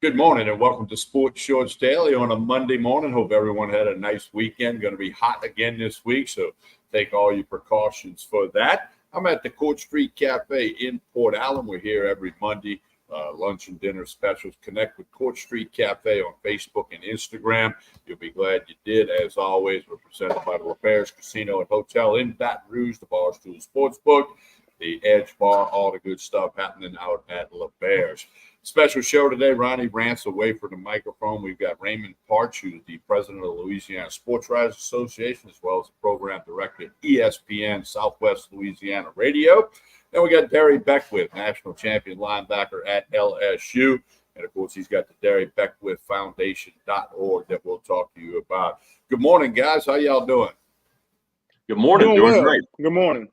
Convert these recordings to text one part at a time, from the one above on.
Good morning and welcome to Sports Shorts Daily on a Monday morning. Hope everyone had a nice weekend. Going to be hot again this week, so take all your precautions for that. I'm at the Court Street Cafe in Port Allen. We're here every Monday, lunch and dinner specials. Connect with Court Street Cafe on Facebook and Instagram. You'll be glad you did. As always, we're presented by the LaBears Casino and Hotel in Baton Rouge, the Barstool Sportsbook, the Edge Bar, all the good stuff happening out at LaBears. Special show today. Ronnie Rants away from the microphone. We've got Raymond Parch, who's the president of the Louisiana Sports Writers Association, as well as the program director at ESPN Southwest Louisiana Radio. Then we got Derry Beckwith, national champion linebacker at LSU. And, of course, he's got the Derry Beckwith Foundation.org that we'll talk to you about. Good morning, guys. How y'all doing? Good morning. Doing great. Good morning.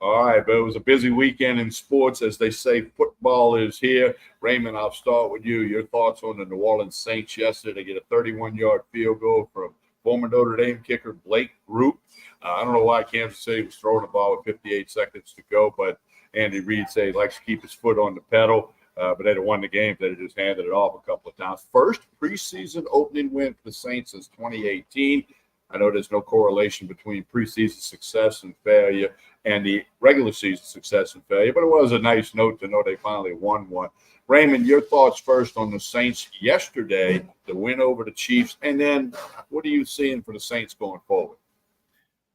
All right, but it was a busy weekend in sports. As they say, football is here. Raymond, I'll start with you. Your thoughts on the New Orleans Saints yesterday? They get a 31-yard field goal from former Notre Dame kicker Blake Grupe. I don't know why Kansas City was throwing the ball with 58 seconds to go, but Andy Reid said he likes to keep his foot on the pedal. But they'd have won the game if they'd have just handed it off a couple of times. First preseason opening win for the Saints since 2018. I know there's no correlation between preseason success and failure and the regular season success and failure, but it was a nice note to know they finally won one. Raymond, your thoughts first on the Saints yesterday, the win over the Chiefs, and then what are you seeing for the Saints going forward?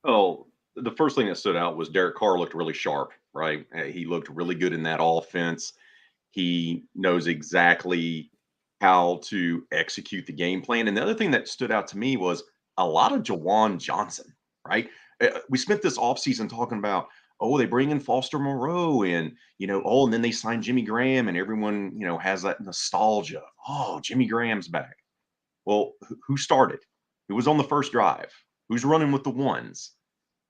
Oh, the first thing that stood out was Derek Carr looked really sharp, right? He looked really good in that offense. He knows exactly how to execute the game plan. And the other thing that stood out to me was a lot of Juwan Johnson, right? We spent this offseason talking about, they bring in Foster Moreau and, and then they sign Jimmy Graham and everyone, has that nostalgia. Oh, Jimmy Graham's back. Well, who started? Who was on the first drive? Who's running with the ones?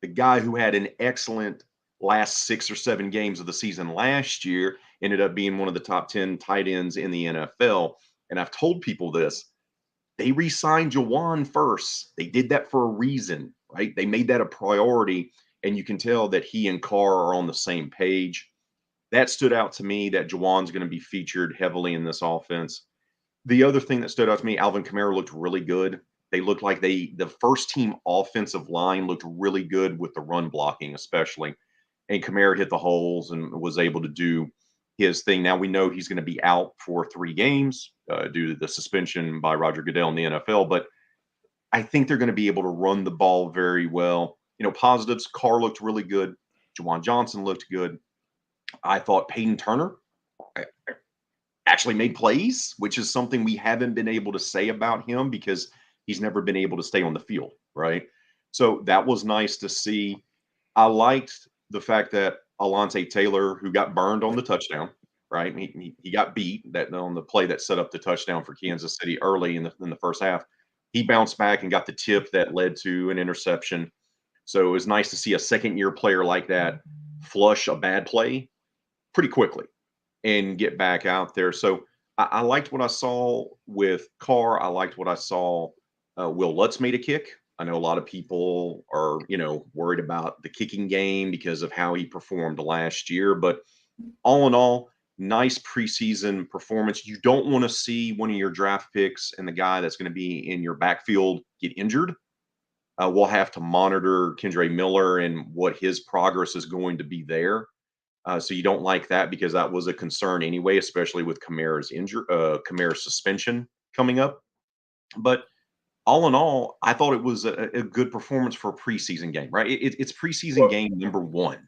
The guy who had an excellent last 6 or 7 games of the season last year ended up being one of the top 10 tight ends in the NFL. And I've told people this. They re-signed Juwan first. They did that for a reason, right? They made that a priority, and you can tell that he and Carr are on the same page. That stood out to me, that Juwan's going to be featured heavily in this offense. The other thing that stood out to me, Alvin Kamara looked really good. They looked like the first team offensive line looked really good with the run blocking, especially. And Kamara hit the holes and was able to do his thing. Now we know he's going to be out for 3 games due to the suspension by Roger Goodell in the NFL, but I think they're going to be able to run the ball very well. Positives, Carr looked really good. Juwan Johnson looked good. I thought Peyton Turner actually made plays, which is something we haven't been able to say about him because he's never been able to stay on the field, right? So that was nice to see. I liked the fact that Alontae Taylor, who got burned on the touchdown, right? He got beat that on the play that set up the touchdown for Kansas City early in the first half. He bounced back and got the tip that led to an interception. So it was nice to see a second-year player like that flush a bad play pretty quickly and get back out there. So I liked what I saw with Carr. I liked what I saw. Will Lutz made a kick. I know a lot of people are, worried about the kicking game because of how he performed last year. But all in all, nice preseason performance. You don't want to see one of your draft picks and the guy that's going to be in your backfield get injured. We'll have to monitor Kendre Miller and what his progress is going to be there. So you don't like that because that was a concern anyway, especially with Kamara's suspension coming up. But all in all, I thought it was a good performance for a preseason game, right? It's preseason game number 1,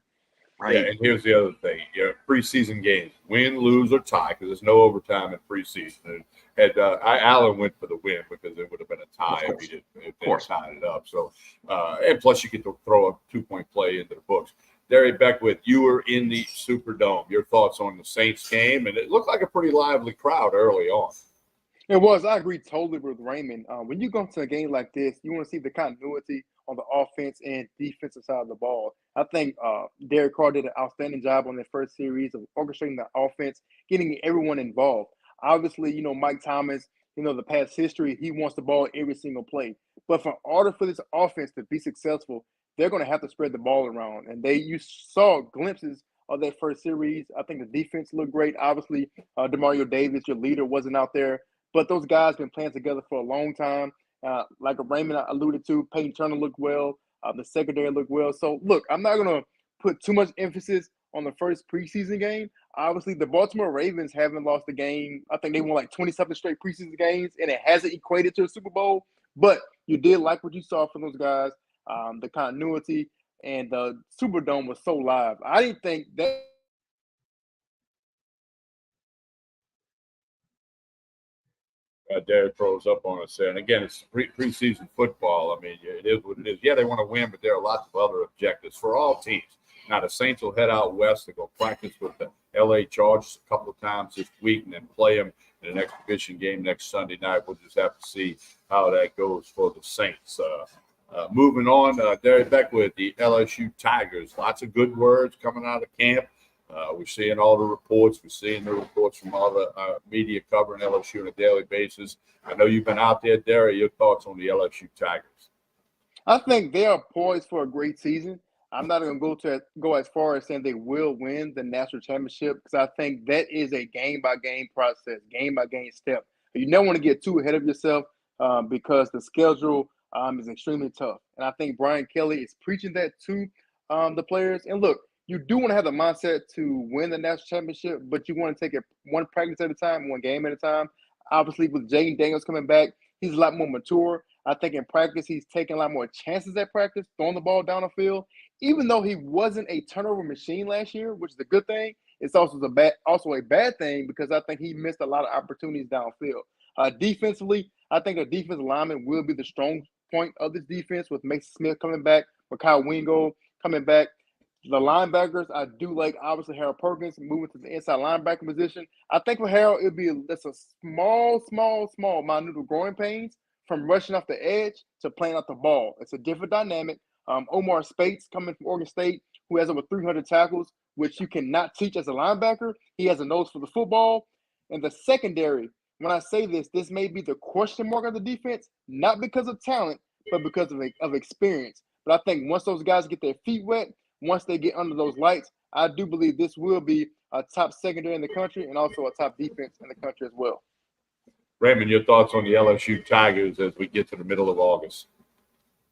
right? Yeah, and here's the other thing. Preseason games, win, lose, or tie, because there's no overtime in preseason. And Allen went for the win because it would have been a tie if he didn't tie it up. So, and plus you get to throw a 2-point play into the books. Derry Beckwith, you were in the Superdome. Your thoughts on the Saints game? And it looked like a pretty lively crowd early on. It was. I agree totally with Raymond. When you go to a game like this, you want to see the continuity on the offense and defensive side of the ball. I think Derek Carr did an outstanding job on the first series of orchestrating the offense, getting everyone involved. Obviously, Mike Thomas, the past history, he wants the ball every single play. But in order for this offense to be successful, they're going to have to spread the ball around. And you saw glimpses of that first series. I think the defense looked great. Obviously, Demario Davis, your leader, wasn't out there. but those guys been playing together for a long time. Like Raymond alluded to, Peyton Turner looked well. The secondary looked well. So, look, I'm not going to put too much emphasis on the first preseason game. Obviously, the Baltimore Ravens haven't lost a game. I think they won like 20-something straight preseason games, and it hasn't equated to a Super Bowl. But you did like what you saw from those guys, the continuity, and the Superdome was so live. I didn't think that. Derek throws up on us there. And again, it's preseason football. I mean, it is what it is. Yeah, they want to win, but there are lots of other objectives for all teams. Now, the Saints will head out west to go practice with the LA Chargers a couple of times this week and then play them in an exhibition game next Sunday night. We'll just have to see how that goes for the Saints. Moving on, Derek Beck with the LSU Tigers. Lots of good words coming out of camp. We're seeing all the reports. We're seeing the reports from all the media covering LSU on a daily basis. I know you've been out there, Derek. Your thoughts on the LSU Tigers? I think they are poised for a great season. I'm not going to go as far as saying they will win the national championship because I think that is a game-by-game process, game-by-game step. You never want to get too ahead of yourself because the schedule is extremely tough. And I think Brian Kelly is preaching that to the players. And look, you do want to have the mindset to win the national championship, but you want to take it one practice at a time, one game at a time. Obviously, with Jaden Daniels coming back, he's a lot more mature. I think in practice, he's taking a lot more chances at practice, throwing the ball down the field. Even though he wasn't a turnover machine last year, which is a good thing, it's also a bad thing because I think he missed a lot of opportunities downfield. Defensively, I think the defensive lineman will be the strong point of this defense with Mason Smith coming back, with Kyle Wingo coming back. The linebackers, I do like, obviously, Harold Perkins moving to the inside linebacker position. I think for Harold, that's a small, minute growing pains from rushing off the edge to playing off the ball. It's a different dynamic. Omar Speights coming from Oregon State, who has over 300 tackles, which you cannot teach as a linebacker. He has a nose for the football. And the secondary, when I say this may be the question mark of the defense, not because of talent, but because of experience. But I think once those guys get their feet wet, once they get under those lights, I do believe this will be a top secondary in the country and also a top defense in the country as well. Raymond, your thoughts on the LSU Tigers as we get to the middle of August?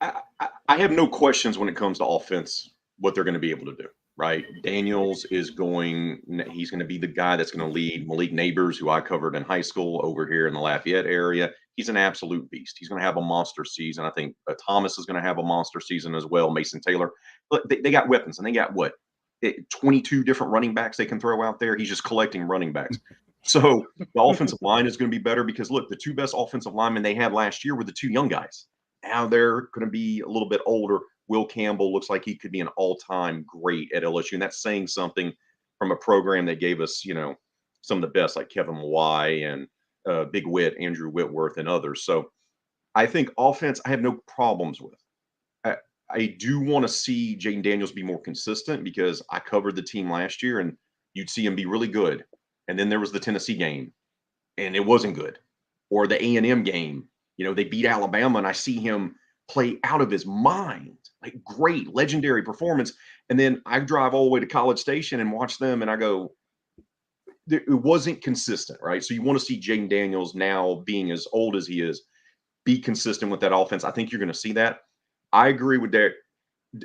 I have no questions when it comes to offense, what they're going to be able to do, right? Daniels he's going to be the guy that's going to lead Malik Neighbors, who I covered in high school over here in the Lafayette area. He's an absolute beast. He's going to have a monster season. I think Thomas is going to have a monster season as well, Mason Taylor. But they got weapons, and they got 22 different running backs they can throw out there. He's just collecting running backs. So the offensive line is going to be better because, look, the two best offensive linemen they had last year were the two young guys. Now they're going to be a little bit older. Will Campbell looks like he could be an all-time great at LSU, and that's saying something from a program that gave us, some of the best, like Kevin Mawai and Big Whit, Andrew Whitworth, and others. So I think offense I have no problems with. I do want to see Jaden Daniels be more consistent because I covered the team last year, and you'd see him be really good. And then there was the Tennessee game, and it wasn't good. Or the A&M game. They beat Alabama, and I see him play out of his mind. Like, great, legendary performance. And then I drive all the way to College Station and watch them, and I go, it wasn't consistent, right? So you want to see Jaden Daniels now, being as old as he is, be consistent with that offense. I think you're going to see that. I agree with Derek.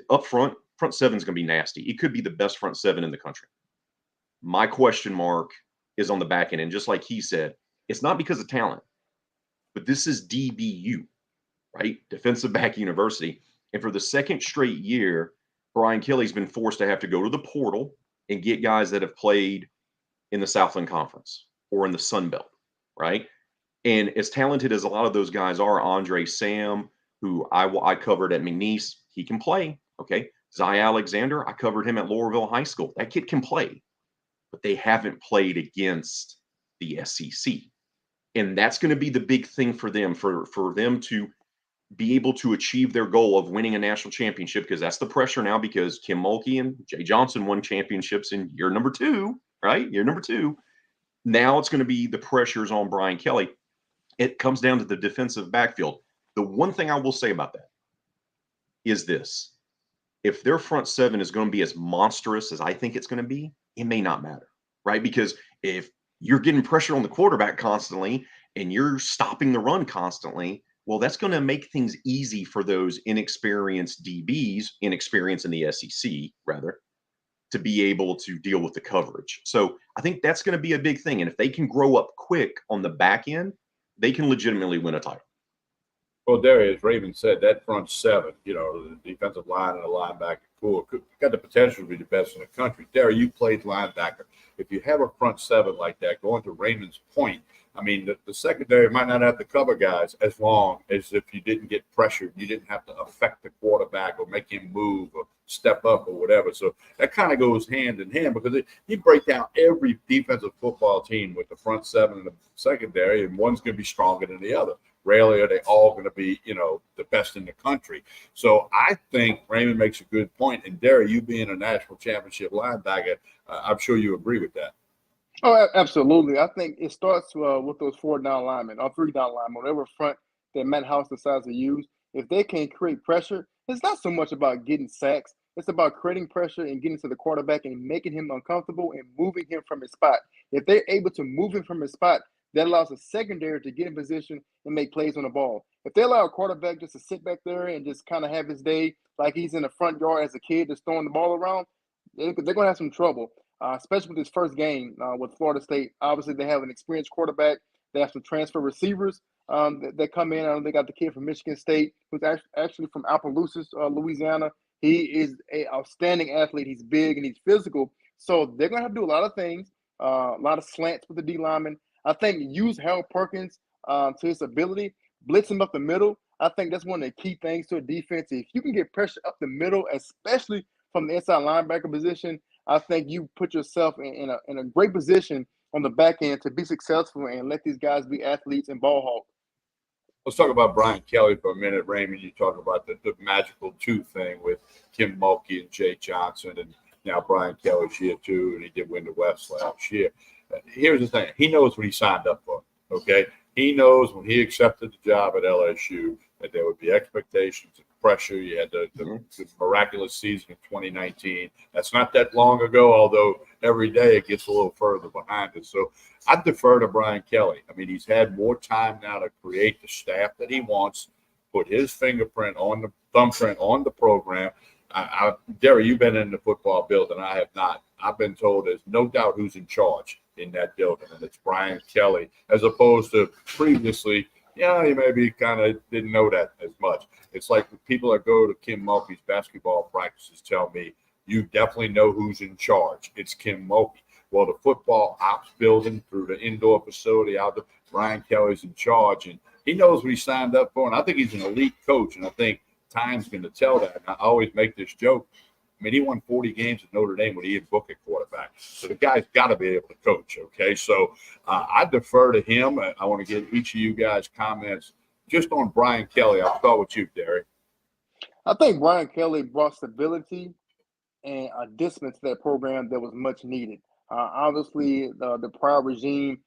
Up front seven is going to be nasty. It could be the best front seven in the country. My question mark is on the back end. And just like he said, it's not because of talent, but this is DBU, right? Defensive Back University. And for the second straight year, Brian Kelly's been forced to have to go to the portal and get guys that have played in the Southland Conference or in the Sun Belt, right? And as talented as a lot of those guys are, Andre Sam, who I covered at McNeese, he can play, okay? Zy Alexander, I covered him at Laurelville High School. That kid can play, but they haven't played against the SEC. And that's going to be the big thing for them, for them to be able to achieve their goal of winning a national championship, because that's the pressure now, because Kim Mulkey and Jay Johnson won championships in year number 2, right? Year number 2. Now it's going to be the pressures on Brian Kelly. It comes down to the defensive backfield. The one thing I will say about that is this. If their front seven is going to be as monstrous as I think it's going to be, it may not matter, right? Because if you're getting pressure on the quarterback constantly and you're stopping the run constantly. Well, that's going to make things easy for those inexperienced DBs, inexperienced in the SEC, rather, to be able to deal with the coverage. So I think that's going to be a big thing. And if they can grow up quick on the back end, they can legitimately win a title. Well, Darius Raven said that front seven, the defensive line and the linebacker core, got the potential to be the best in the country. Darius, you played linebacker. If you have a front seven like that, going to Raymond's point, I mean, the secondary might not have to cover guys as long as if you didn't get pressured. You didn't have to affect the quarterback or make him move or step up or whatever. So that kind of goes hand in hand because you break down every defensive football team with the front seven and the secondary, and one's going to be stronger than the other. Rarely are they all going to be, the best in the country. So I think Raymond makes a good point. And Derry, you being a national championship linebacker, I'm sure you agree with that. Oh, absolutely. I think it starts with those 4 down linemen or 3 down linemen, whatever front that Matt House decides to use. If they can create pressure, it's not so much about getting sacks. It's about creating pressure and getting to the quarterback and making him uncomfortable and moving him from his spot. If they're able to move him from his spot, that allows the secondary to get in position and make plays on the ball. If they allow a quarterback just to sit back there and just kind of have his day like he's in the front yard as a kid just throwing the ball around, they're going to have some trouble. Especially with this first game with Florida State. Obviously, they have an experienced quarterback. They have some transfer receivers that come in. They got the kid from Michigan State, who's actually from Opelousas, Louisiana. He is an outstanding athlete. He's big and he's physical. So they're going to have to do a lot of things, a lot of slants with the D linemen. I think use Harold Perkins to his ability, blitz him up the middle. I think that's one of the key things to a defense. If you can get pressure up the middle, especially from the inside linebacker position, I think you put yourself in a great position on the back end to be successful and let these guys be athletes and ball hawks. Let's talk about Brian Kelly for a minute, Raymond. You talk about the magical two thing with Kim Mulkey and Jay Johnson, and now Brian Kelly's here too, and he did win the West last year. Here's the thing. He knows what he signed up for, okay? He knows when he accepted the job at LSU that there would be expectations and pressure. You had the miraculous season in 2019. That's not that long ago, although every day it gets a little further behind us. So I defer to Brian Kelly. I mean, he's had more time now to create the staff that he wants, put his fingerprint on the thumbprint on the program. Derry, you've been in the football building. I have not. I've been told there's no doubt who's in charge in that building, and it's Brian Kelly, as opposed to previously, you maybe kind of didn't know that as much. It's like the people that go to Kim Mulkey's basketball practices tell me, you definitely know who's in charge. It's Kim Mulkey. Well, the football ops building through the indoor facility out there, Brian Kelly's in charge, and he knows what he signed up for, and I think he's an elite coach, and I think time's going to tell that. And I always make this joke. I mean, he won 40 games at Notre Dame when he had Book at quarterback. So the guy's got to be able to coach, okay? So I defer to him. I want to get each of you guys' comments just on Brian Kelly. I'll start with you, Derek. I think Brian Kelly brought stability and a discipline to that program that was much needed. Obviously, the prior regime,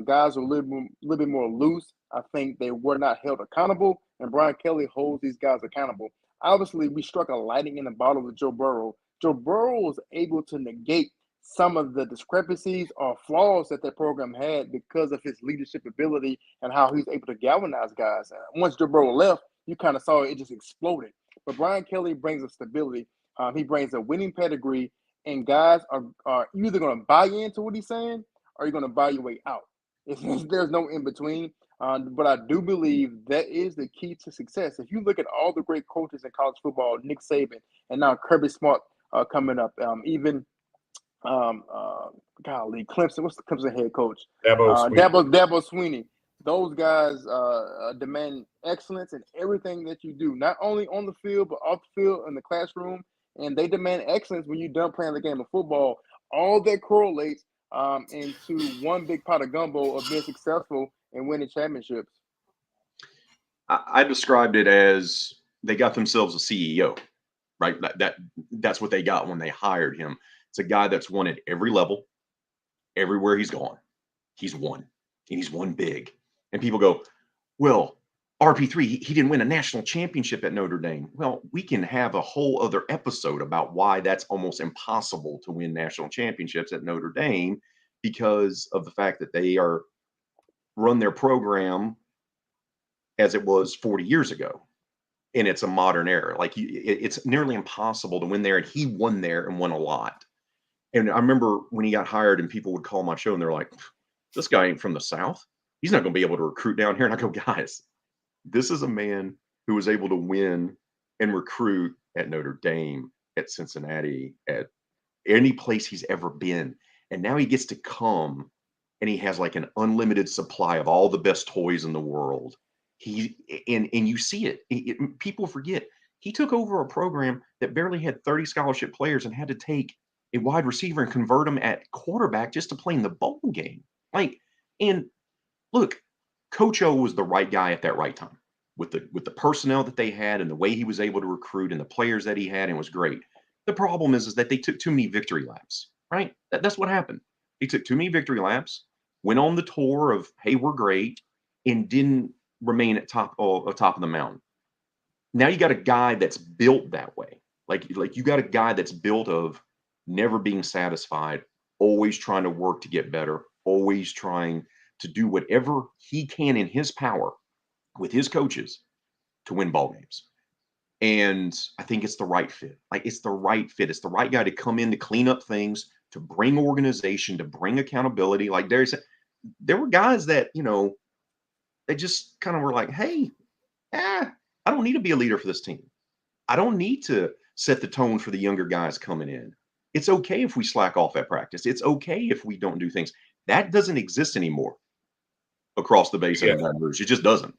guys were a little bit more loose. I think they were not held accountable, and Brian Kelly holds these guys accountable. Obviously, we struck a lightning in the bottle with Joe Burrow. Joe Burrow was able to negate some of the discrepancies or flaws that program had because of his leadership ability and how he's able to galvanize guys. Once Joe Burrow left, you kind of saw it just exploded. But Brian Kelly brings a stability. He brings a winning pedigree, and guys are either going to buy into what he's saying or you're going to buy your way out. There's no in between. But I do believe that is the key to success. If you look at all the great coaches in college football, Nick Saban, and now Kirby Smart coming up, even Clemson. What's the Clemson head coach? Dabo Swinney. Those guys demand excellence in everything that you do, not only on the field but off the field in the classroom. And they demand excellence when you're done playing the game of football. All that correlates into one big pot of gumbo of being successful and winning championships. I described it as they got themselves a CEO, right? That's what they got when they hired him. It's a guy that's won at every level, everywhere he's gone. He's won, and he's won big. And people go, well, RP3, he didn't win a national championship at Notre Dame. Well, we can have a whole other episode about why that's almost impossible to win national championships at Notre Dame, because of the fact that they are run their program as it was 40 years ago. And it's a modern era. Like it's nearly impossible to win there. And he won there and won a lot. And I remember when he got hired and people would call my show and they're like, this guy ain't from the South. He's not going to be able to recruit down here. And I go, guys, this is a man who was able to win and recruit at Notre Dame, at Cincinnati, at any place he's ever been. And now he gets to come and he has like an unlimited supply of all the best toys in the world. And you see it. People forget he took over a program that barely had 30 scholarship players and had to take a wide receiver and convert him at quarterback just to play in the bowl game. Like, and look, Coach O was the right guy at that right time with the personnel that they had and the way he was able to recruit and the players that he had, and it was great. The problem is that they took too many victory laps, right? That's what happened. They took too many victory laps, went on the tour of, hey, we're great, and didn't remain at top of the mountain. Now you got a guy that's built that way. Like you got a guy that's built of never being satisfied, always trying to work to get better, always trying to do whatever he can in his power with his coaches to win ball games. And I think it's the right fit. Like it's the right fit. It's the right guy to come in to clean up things, to bring organization, to bring accountability. Like Darius said, there were guys that, they just kind of were like, hey, I don't need to be a leader for this team. I don't need to set the tone for the younger guys coming in. It's okay if we slack off at practice. It's okay if we don't do things. That doesn't exist anymore across the Basin in Baton Rouge. It just doesn't.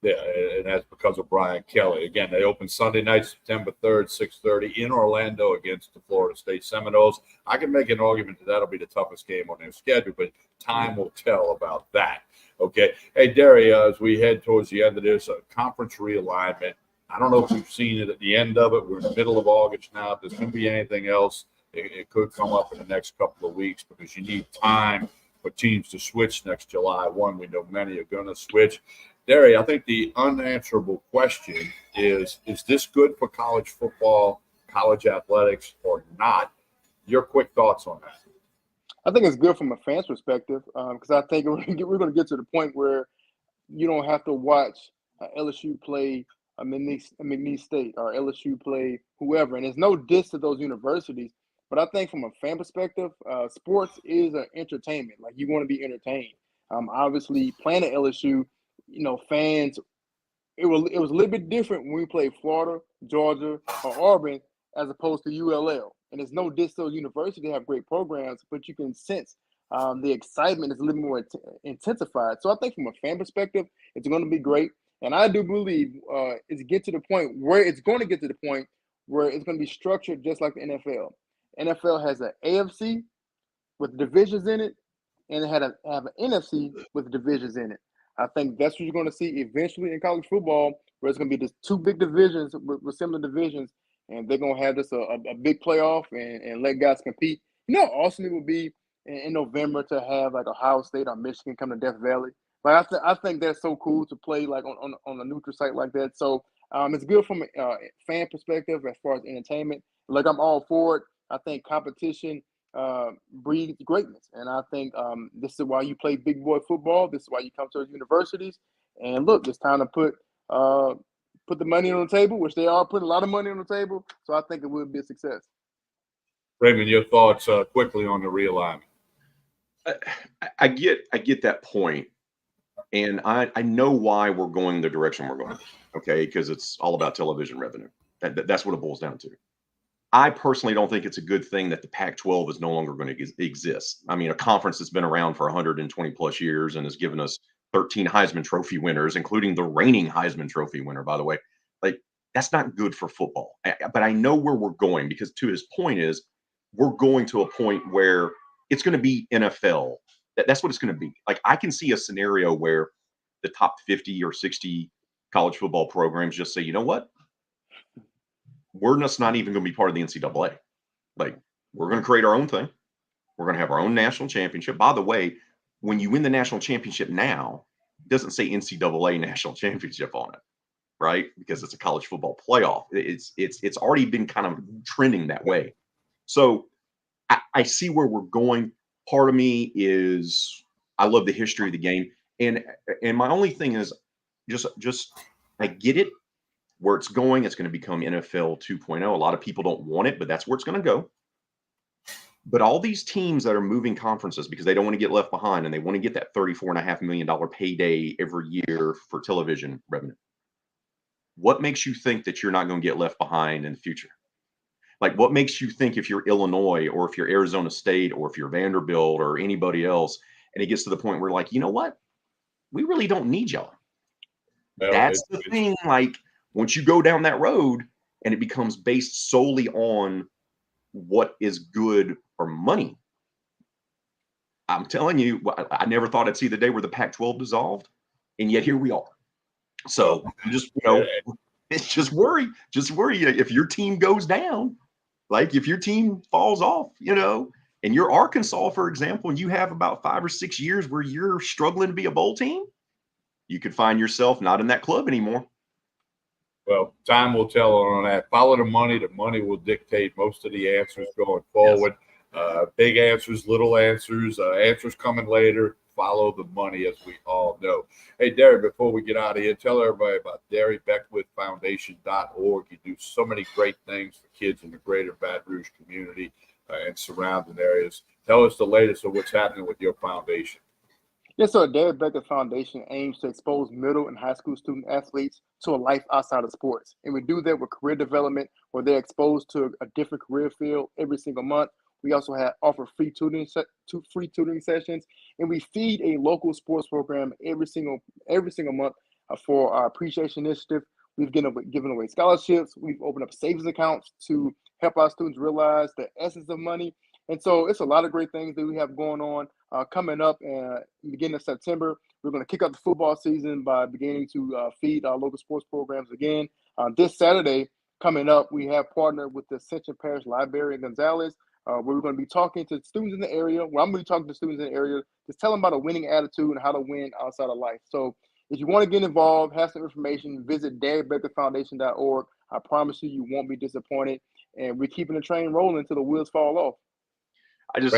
Yeah, and that's because of Brian Kelly. Again, they open Sunday night, September 3rd, 6:30 in Orlando against the Florida State Seminoles. I can make an argument that that'll be the toughest game on their schedule, but time will tell about that. Okay. Hey, Derry, as we head towards the end of this conference realignment, I don't know if we've seen it at the end of it. We're in the middle of August now. If there's going to be anything else, it could come up in the next couple of weeks because you need time for teams to switch next July 1. We know many are going to switch. Derry, I think the unanswerable question is this good for college football, college athletics, or not? Your quick thoughts on that. I think it's good from a fan's perspective because I think we're going to get to the point where you don't have to watch LSU play McNeese State or LSU play whoever. And there's no diss to those universities. But I think from a fan perspective, sports is an entertainment. Like you want to be entertained. Obviously, playing at LSU, fans, it was a little bit different when we played Florida, Georgia, or Auburn as opposed to ULL. And there's no diss to those universities. They have great programs, but you can sense the excitement is a little more intensified. So I think from a fan perspective, it's going to be great. And I do believe it's going to get to the point where it's going to be structured just like the NFL. NFL has an AFC with divisions in it, and it have an NFC with divisions in it. I think that's what you're going to see eventually in college football, where it's going to be just two big divisions with similar divisions, and they're going to have this a big playoff and let guys compete. Awesome it would be in November to have like Ohio State or Michigan come to Death Valley. Like I think that's so cool to play like on a neutral site like that. So it's good from a fan perspective as far as entertainment. Like I'm all for it. I think competition breeds greatness, and I think this is why you play big boy football. This is why you come to universities. And look, it's time to put the money on the table, which they are putting a lot of money on the table. So I think it will be a success. Raymond, your thoughts quickly on the realignment. I get that point, and I know why we're going the direction we're going. Okay, because it's all about television revenue. That's what it boils down to. I personally don't think it's a good thing that the Pac-12 is no longer going to exist. I mean, a conference that's been around for 120 plus years and has given us 13 Heisman Trophy winners, including the reigning Heisman Trophy winner, by the way. Like, that's not good for football. But I know where we're going because to his point is we're going to a point where it's going to be NFL. That's what it's going to be. Like, I can see a scenario where the top 50 or 60 college football programs just say, you know what? We're just not even going to be part of the NCAA. Like, we're going to create our own thing. We're going to have our own national championship. By the way, when you win the national championship now, it doesn't say NCAA national championship on it, right? Because it's a college football playoff. It's already been kind of trending that way. So I see where we're going. part of me is I love the history of the game, and my only thing is just I get it where it's going. It's going to become NFL 2.0. A lot of people don't want it, but that's where it's going to go. But all these teams that are moving conferences because they don't want to get left behind and they want to get that $34.5 million payday every year for television revenue. What makes you think that you're not going to get left behind in the future? Like, what makes you think if you're Illinois or if you're Arizona State or if you're Vanderbilt or anybody else, and it gets to the point where like, you know what? We really don't need y'all. Well, That's the thing. Like, once you go down that road and it becomes based solely on what is good for money, I'm telling you, I never thought I'd see the day where the Pac-12 dissolved, and yet here we are. So just, it's just worry if your team goes down, like if your team falls off, and you're Arkansas, for example, and you have about 5 or 6 years where you're struggling to be a bowl team, you could find yourself not in that club anymore. Well, time will tell on that. Follow the money. The money will dictate most of the answers going forward. Yes. Big answers, little answers, answers coming later. Follow the money, as we all know. Hey, Derry, before we get out of here, tell everybody about DerryBeckwithFoundation.org. You do so many great things for kids in the greater Baton Rouge community and surrounding areas. Tell us the latest of what's happening with your foundation. Yes, sir. Derek Becker Foundation aims to expose middle and high school student athletes to a life outside of sports. And we do that with career development, where they're exposed to a different career field every single month. We also offer free tutoring sessions, and we feed a local sports program every single month for our appreciation initiative. We've given away scholarships. We've opened up savings accounts to help our students realize the essence of money. And so it's a lot of great things that we have going on. Coming up beginning of September, we're going to kick off the football season by beginning to feed our local sports programs again. This Saturday coming up, we have partnered with the Ascension Parish Library in Gonzales. We're going to be talking to students in the area. Well, I'm going to be talking to students in the area, just tell them about a winning attitude and how to win outside of life. So if you want to get involved, have some information, visit DerryBeckerFoundation.org. I promise you won't be disappointed. And we're keeping the train rolling until the wheels fall off. I just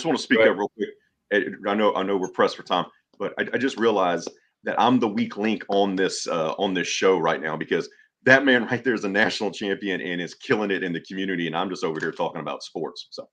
want to speak up real quick. I know we're pressed for time, but I just realized that I'm the weak link on this show right now, because that man right there is a national champion and is killing it in the community, and I'm just over here talking about sports. So,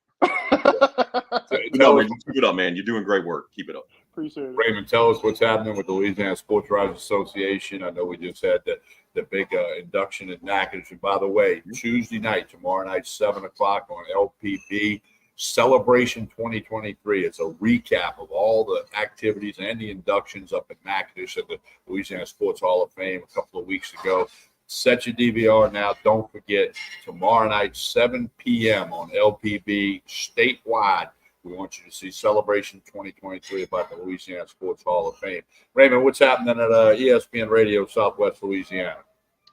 no, man, keep it up, man. You're doing great work. Keep it up. Appreciate it. Raymond, tell us what's happening with the Louisiana Sports Writers Association. I know we just had the big induction at Natchitoches. And by the way, Tuesday night, tomorrow night, 7 o'clock on LPB. Celebration 2023. It's a recap of all the activities and the inductions up in Natchitoches at the Louisiana Sports Hall of Fame a couple of weeks ago. Set your DVR now. Don't forget, tomorrow night, 7 p.m. on LPB statewide. We want you to see Celebration 2023 about the Louisiana Sports Hall of Fame. Raymond, what's happening at ESPN Radio Southwest Louisiana?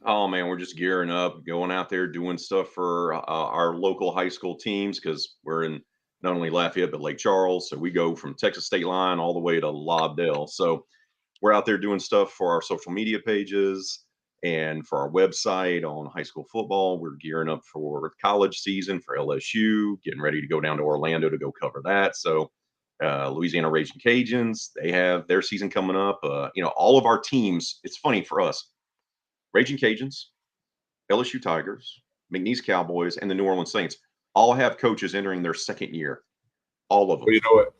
Oh, man, we're just gearing up, going out there, doing stuff for our local high school teams, because we're in not only Lafayette, but Lake Charles. So we go from Texas State Line all the way to Lobdell. So we're out there doing stuff for our social media pages and for our website on high school football. We're gearing up for college season for LSU, getting ready to go down to Orlando to go cover that. So Louisiana Raging Cajuns, they have their season coming up. All of our teams, it's funny for us, Raging Cajuns, LSU Tigers, McNeese Cowboys, and the New Orleans Saints all have coaches entering their second year. All of them. Well, you know what?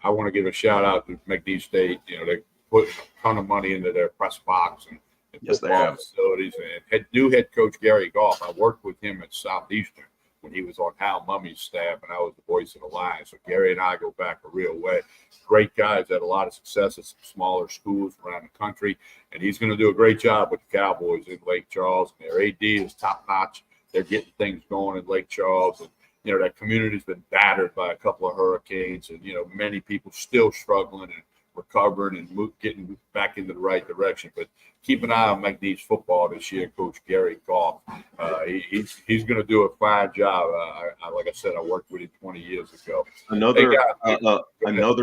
I want to give a shout out to McNeese State. They put a ton of money into their press box and yes, football facilities. And new head coach Gary Goff, I worked with him at Southeastern when he was on Hal Mummy's staff, and I was the voice of the line. So Gary and I go back a real way. Great guys, had a lot of success at some smaller schools around the country, and he's going to do a great job with the Cowboys in Lake Charles. And their AD is top notch. They're getting things going in Lake Charles, and that community's been battered by a couple of hurricanes, and many people still struggling and recovering and getting back into the right direction. But keep an eye on McNeese football this year, Coach Gary Goff. He's going to do a fine job. Like I said, I worked with him 20 years ago. Another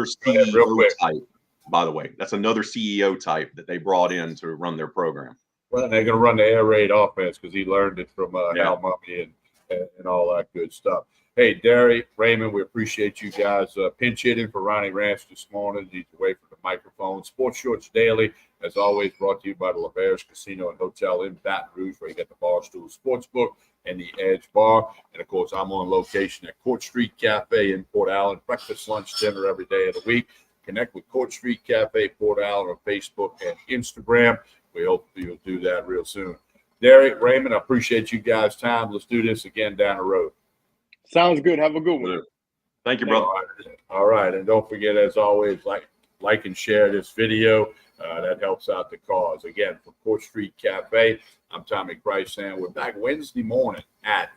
CEO type, by the way. That's another CEO type that they brought in to run their program. Well, they're going to run the air raid offense because he learned it from Hal Mummey and all that good stuff. Hey, Derry, Raymond, we appreciate you guys pinch hitting for Ronnie Ranch this morning. He's away from the microphone. Sports Shorts Daily, as always, brought to you by the LaVeras Casino and Hotel in Baton Rouge, where you get the Barstool Sportsbook and the Edge Bar. And, of course, I'm on location at Court Street Cafe in Port Allen. Breakfast, lunch, dinner every day of the week. Connect with Court Street Cafe Port Allen on Facebook and Instagram. We hope you'll do that real soon. Derry, Raymond, I appreciate you guys' time. Let's do this again down the road. Sounds good. Have a good one. Thank you, brother. All right. And don't forget, as always, like and share this video. That helps out the cause. Again, from Court Street Cafe, I'm Tommy Christ, and we're back Wednesday morning at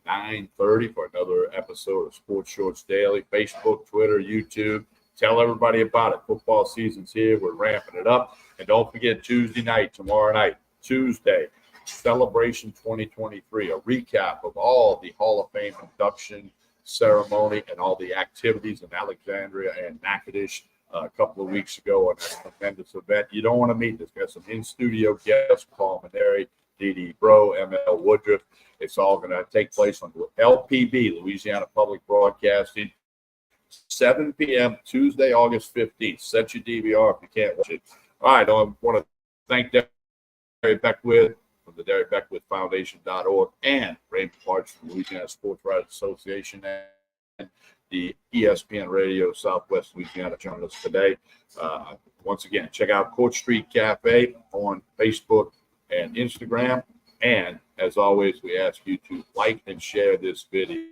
9:30 for another episode of Sports Shorts Daily. Facebook, Twitter, YouTube. Tell everybody about it. Football season's here. We're ramping it up. And don't forget, Tuesday night, tomorrow night, Tuesday, Celebration 2023, a recap of all the Hall of Fame induction ceremony and all the activities in Alexandria and Natchitoches a couple of weeks ago on that tremendous event. You don't want to meet this. Got some in-studio guests, Paul Maneri, Dee Bro, ML Woodruff. It's all going to take place on LPB, Louisiana Public Broadcasting, 7 p.m. Tuesday, August 15th. Set your DVR if you can't watch it. All right, I want to thank Derry Beckwith from the Derry Beckwith Foundation.org and Raymond Parks from Louisiana Sports Writers Association and the ESPN Radio Southwest Louisiana joining us today. Once again, check out Court Street Cafe on Facebook and Instagram. And as always, we ask you to like and share this video.